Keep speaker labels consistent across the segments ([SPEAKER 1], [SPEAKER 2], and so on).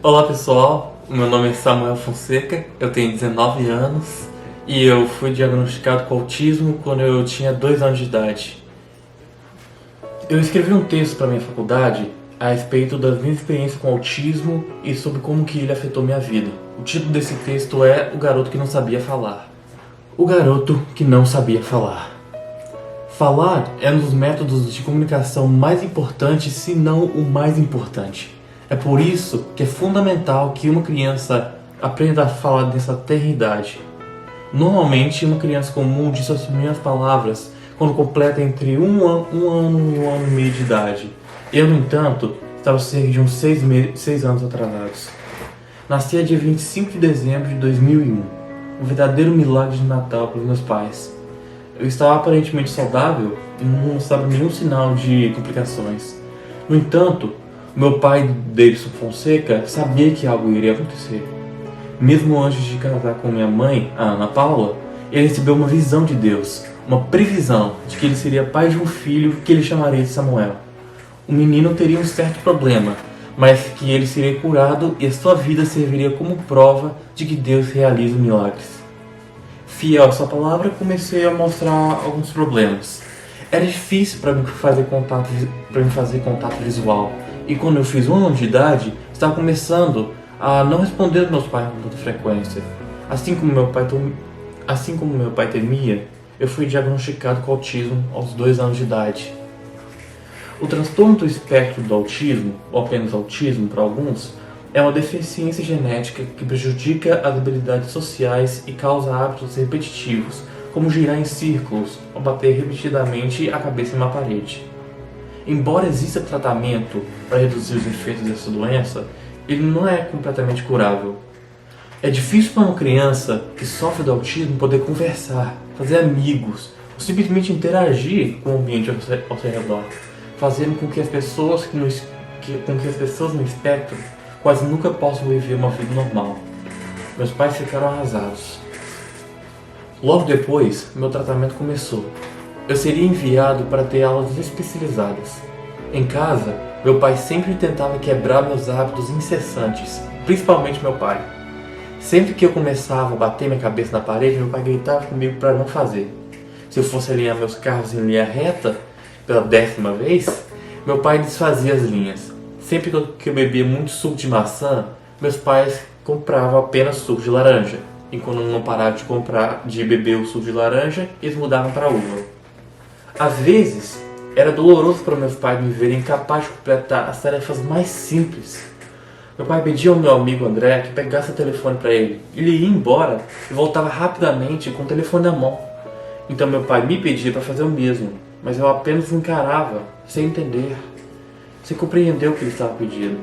[SPEAKER 1] Olá pessoal, meu nome é Samuel Fonseca, eu tenho 19 anos e eu fui diagnosticado com autismo quando eu tinha 2 anos de idade. Eu escrevi um texto para minha faculdade a respeito das minhas experiências com autismo e sobre como que ele afetou minha vida. O título desse texto é O Garoto que Não Sabia Falar. O Garoto que Não Sabia Falar. Falar é um dos métodos de comunicação mais importantes, se não o mais importante. É por isso que é fundamental que uma criança aprenda a falar nessa tenra idade. Normalmente, uma criança comum diz suas primeiras palavras quando completa entre um ano e um ano e meio de idade. Eu, no entanto, estava cerca de uns 6 anos atrasados. Nasci dia 25 de dezembro de 2001, um verdadeiro milagre de Natal para os meus pais. Eu estava aparentemente saudável e não mostrava nenhum sinal de complicações. No entanto, meu pai, Davidson Fonseca, sabia que algo iria acontecer. Mesmo antes de casar com minha mãe, a Ana Paula, ele recebeu uma visão de Deus, uma previsão de que ele seria pai de um filho que ele chamaria de Samuel. O menino teria um certo problema, mas que ele seria curado e a sua vida serviria como prova de que Deus realiza milagres. Fiel à sua palavra, comecei a mostrar alguns problemas. Era difícil para mim fazer contato visual. E quando eu fiz 1 ano de idade, estava começando a não responder aos meus pais com muita frequência. Assim como meu pai temia, eu fui diagnosticado com autismo aos 2 anos de idade. O transtorno do espectro do autismo, ou apenas autismo para alguns, é uma deficiência genética que prejudica as habilidades sociais e causa hábitos repetitivos, como girar em círculos ou bater repetidamente a cabeça em uma parede. Embora exista tratamento para reduzir os efeitos dessa doença, ele não é completamente curável. É difícil para uma criança que sofre do autismo poder conversar, fazer amigos, ou simplesmente interagir com o ambiente ao seu redor, fazendo com que as pessoas no espectro quase nunca possam viver uma vida normal. Meus pais ficaram arrasados. Logo depois, meu tratamento começou. Eu seria enviado para ter aulas especializadas. Em casa, meu pai sempre tentava quebrar meus hábitos incessantes, principalmente meu pai. Sempre que eu começava a bater minha cabeça na parede, meu pai gritava comigo para não fazer. Se eu fosse alinhar meus carros em linha reta, pela 10ª vez, meu pai desfazia as linhas. Sempre que eu bebia muito suco de maçã, meus pais compravam apenas suco de laranja. E quando não paravam de beber o suco de laranja, eles mudavam para uva. Às vezes, era doloroso para meus pais me verem incapaz de completar as tarefas mais simples. Meu pai pedia ao meu amigo André que pegasse o telefone para ele. Ele ia embora e voltava rapidamente com o telefone na mão. Então meu pai me pedia para fazer o mesmo, mas eu apenas encarava, sem entender, sem compreender o que ele estava pedindo.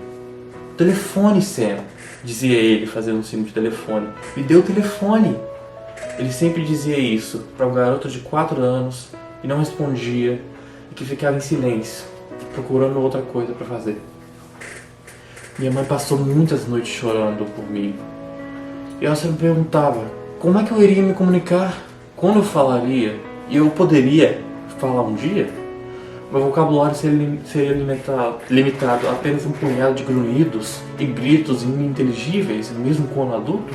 [SPEAKER 1] Telefone, Sam, dizia ele, fazendo um símbolo de telefone. Me dê o telefone. Ele sempre dizia isso para um garoto de 4 anos e não respondia e que ficava em silêncio, procurando outra coisa para fazer. Minha mãe passou muitas noites chorando por mim. E ela sempre perguntava como é que eu iria me comunicar, quando eu falaria, e eu poderia falar um dia? Meu vocabulário seria limitado a apenas um punhado de grunhidos e gritos ininteligíveis, mesmo quando adulto?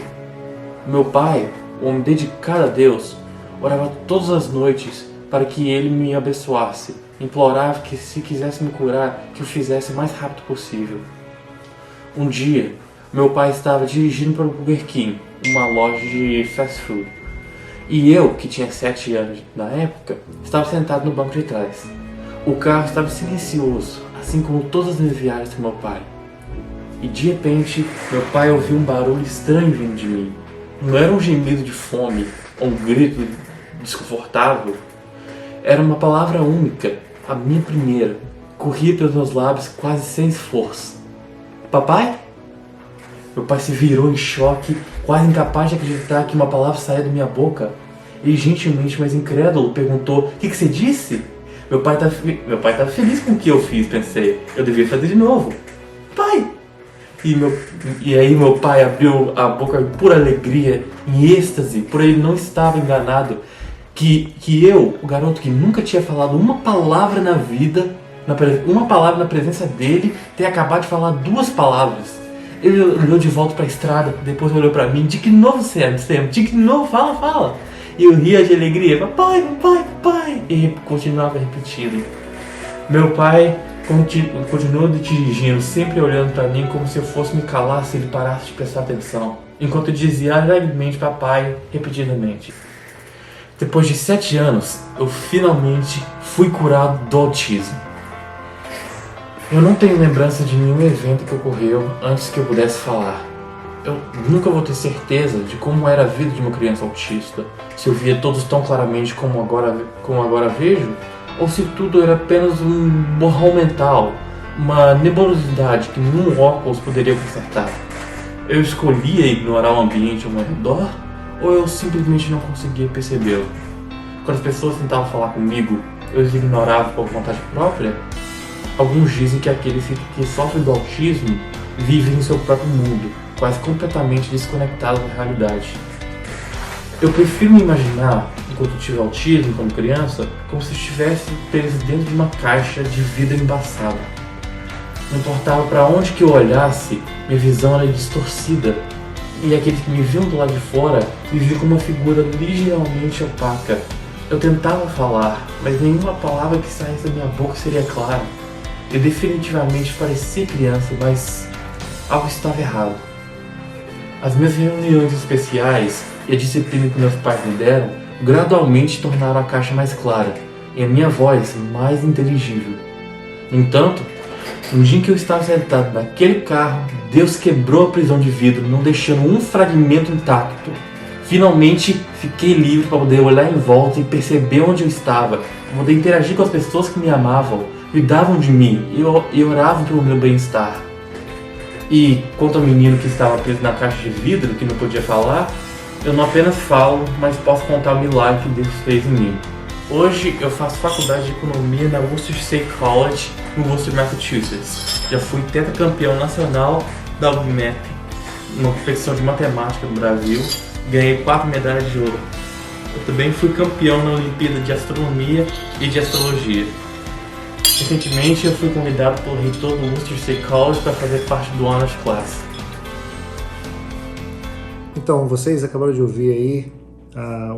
[SPEAKER 1] Meu pai, um homem dedicado a Deus, orava todas as noites para que ele me abençoasse. Implorava que, se quisesse me curar, que o fizesse o mais rápido possível. Um dia, meu pai estava dirigindo para o Burger King, uma loja de fast food. E eu, que tinha 7 anos na época, estava sentado no banco de trás. O carro estava silencioso, assim como todas as minhas viagens com meu pai. E de repente, meu pai ouviu um barulho estranho vindo de mim. Não era um gemido de fome ou um grito desconfortável. Era uma palavra única, a minha primeira, corria pelos meus lábios quase sem esforço. Papai? Meu pai se virou em choque, quase incapaz de acreditar que uma palavra saía da minha boca. Ele gentilmente, mas incrédulo, perguntou: "O que você disse?" Meu pai tá feliz com o que eu fiz, pensei. Eu devia fazer de novo. Pai! E aí meu pai abriu a boca por alegria, em êxtase, por ele não estava enganado. Que eu, o garoto que nunca tinha falado uma palavra na vida, uma palavra na presença dele, tenha acabado de falar 2 palavras. Ele olhou de volta pra estrada, depois olhou pra mim, de que novo, Sam, de que novo, fala. E eu ria de alegria, papai. E continuava repetindo. Meu pai continuou dirigindo, sempre olhando pra mim como se eu fosse me calar se ele parasse de prestar atenção, enquanto eu dizia alegremente papai, repetidamente. Depois de 7 anos, eu finalmente fui curado do autismo. Eu não tenho lembrança de nenhum evento que ocorreu antes que eu pudesse falar. Eu nunca vou ter certeza de como era a vida de uma criança autista, se eu via todos tão claramente como agora vejo, ou se tudo era apenas um borrão mental, uma nebulosidade que nenhum óculos poderia consertar. Eu escolhia ignorar o ambiente ao meu redor, ou eu simplesmente não conseguia percebê-lo. Quando as pessoas tentavam falar comigo, eu os ignorava por vontade própria. Alguns dizem que aqueles que sofrem do autismo vivem em seu próprio mundo, quase completamente desconectados da realidade. Eu prefiro me imaginar, enquanto tive autismo quando criança, como se estivesse preso dentro de uma caixa de vidro embaçada. Não importava para onde que eu olhasse, minha visão era distorcida, e aqueles que me viam do lado de fora me viam como uma figura ligeiramente opaca. Eu tentava falar, mas nenhuma palavra que saísse da minha boca seria clara. Eu definitivamente parecia criança, mas algo estava errado. As minhas reuniões especiais e a disciplina que meus pais me deram gradualmente tornaram a caixa mais clara e a minha voz mais inteligível. No entanto, no dia em que eu estava sentado naquele carro, Deus quebrou a prisão de vidro, não deixando um fragmento intacto. Finalmente fiquei livre para poder olhar em volta e perceber onde eu estava, para poder interagir com as pessoas que me amavam, cuidavam de mim e oravam pelo meu bem-estar. E quanto ao menino que estava preso na caixa de vidro, que não podia falar, eu não apenas falo, mas posso contar o milagre que Deus fez em mim. Hoje eu faço faculdade de economia na Worcester State College, no Worcester, Massachusetts. Já fui tetracampeão nacional da UBMEP, numa competição de matemática no Brasil. Ganhei 4 medalhas de ouro. Eu também fui campeão na Olimpíada de Astronomia e de Astrologia. Recentemente eu fui convidado pelo reitor do Worcester State College para fazer parte do Honors Class.
[SPEAKER 2] Então, vocês acabaram de ouvir aí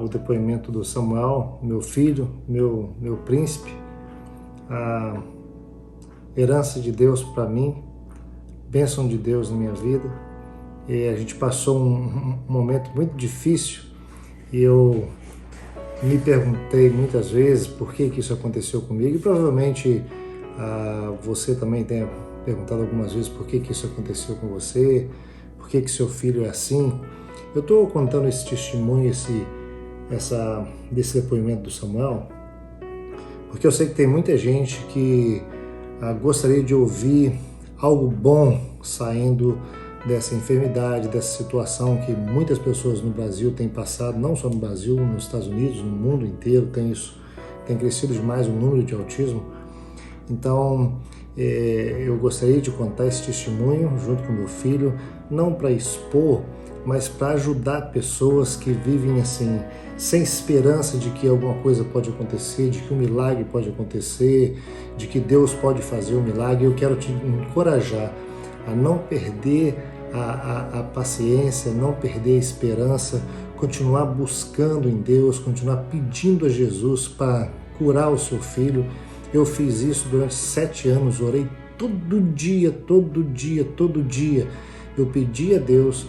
[SPEAKER 2] o depoimento do Samuel, meu filho, meu príncipe, a herança de Deus para mim, bênção de Deus na minha vida. E a gente passou um momento muito difícil e eu me perguntei muitas vezes por que isso aconteceu comigo, e provavelmente você também tenha perguntado algumas vezes por que isso aconteceu com você, por que seu filho é assim. Eu estou contando esse testemunho, desse depoimento do Samuel, porque eu sei que tem muita gente que gostaria de ouvir algo bom saindo dessa enfermidade, dessa situação que muitas pessoas no Brasil têm passado, não só no Brasil, nos Estados Unidos, no mundo inteiro tem crescido demais o número de autismo. Então, eu gostaria de contar esse testemunho junto com meu filho, não para expor, mas para ajudar pessoas que vivem assim, sem esperança de que alguma coisa pode acontecer, de que um milagre pode acontecer, de que Deus pode fazer um milagre. Eu quero te encorajar a não perder a paciência, não perder a esperança, continuar buscando em Deus, continuar pedindo a Jesus para curar o seu filho. Eu fiz isso durante 7 anos, orei todo dia. Eu pedi a Deus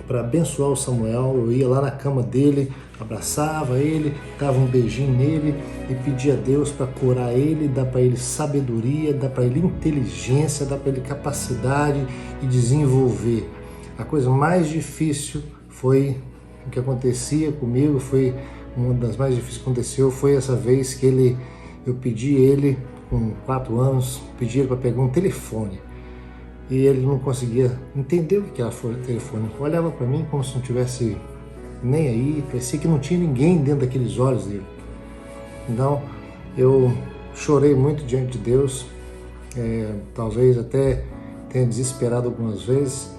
[SPEAKER 2] para abençoar o Samuel. Eu ia lá na cama dele, abraçava ele, dava um beijinho nele e pedia a Deus para curar ele, dar para ele sabedoria, dar para ele inteligência, dar para ele capacidade de desenvolver. A coisa mais difícil foi o que acontecia comigo, foi uma das mais difíceis que aconteceu, foi essa vez que eu pedi ele, com 4 anos, pedi ele para pegar um telefone. E ele não conseguia entender o que era telefone. Olhava para mim como se não tivesse nem aí, parecia que não tinha ninguém dentro daqueles olhos dele. Então, eu chorei muito diante de Deus, talvez até tenha desesperado algumas vezes.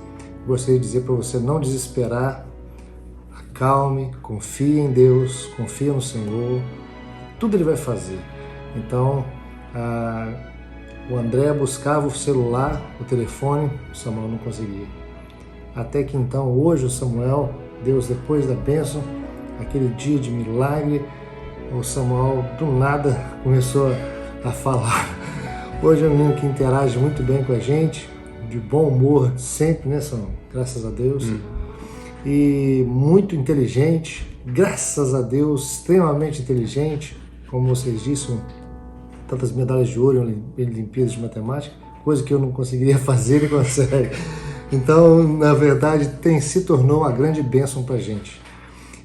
[SPEAKER 2] Gostaria de dizer para você não desesperar, acalme, confie em Deus, confie no Senhor, tudo Ele vai fazer. Então, o André buscava o celular, o telefone, o Samuel não conseguia. até que então hoje o Samuel, Deus, depois da bênção, aquele dia de milagre, o Samuel do nada começou a falar. Hoje é um menino que interage muito bem com a gente, de bom humor sempre, né, Samuel? Graças a Deus. E muito inteligente, graças a Deus, extremamente inteligente, como vocês disseram, tantas medalhas de ouro em Olimpíadas de Matemática, coisa que eu não conseguiria fazer, ele consegue. Então, na verdade, se tornou uma grande bênção para a gente.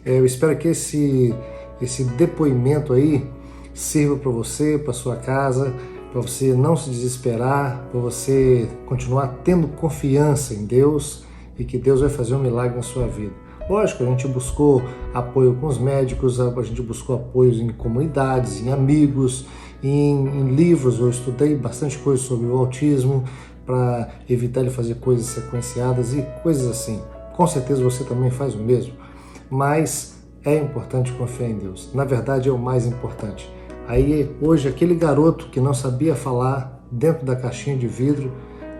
[SPEAKER 2] Eu espero que esse depoimento aí sirva para você, para sua casa, para você não se desesperar, para você continuar tendo confiança em Deus e que Deus vai fazer um milagre na sua vida. Lógico, a gente buscou apoio com os médicos, a gente buscou apoios em comunidades, em amigos, em livros. Eu estudei bastante coisa sobre o autismo para evitar ele fazer coisas sequenciadas e coisas assim. Com certeza você também faz o mesmo, mas é importante confiar em Deus. Na verdade, é o mais importante. Aí, hoje, aquele garoto que não sabia falar dentro da caixinha de vidro,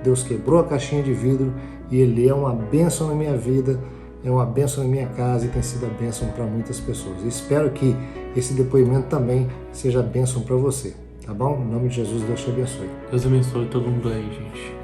[SPEAKER 2] Deus quebrou a caixinha de vidro e ele é uma bênção na minha vida, é uma bênção na minha casa e tem sido a bênção para muitas pessoas. E espero que esse depoimento também seja a bênção para você, tá bom? Em nome de Jesus, Deus te abençoe.
[SPEAKER 1] Deus abençoe todo mundo aí, gente.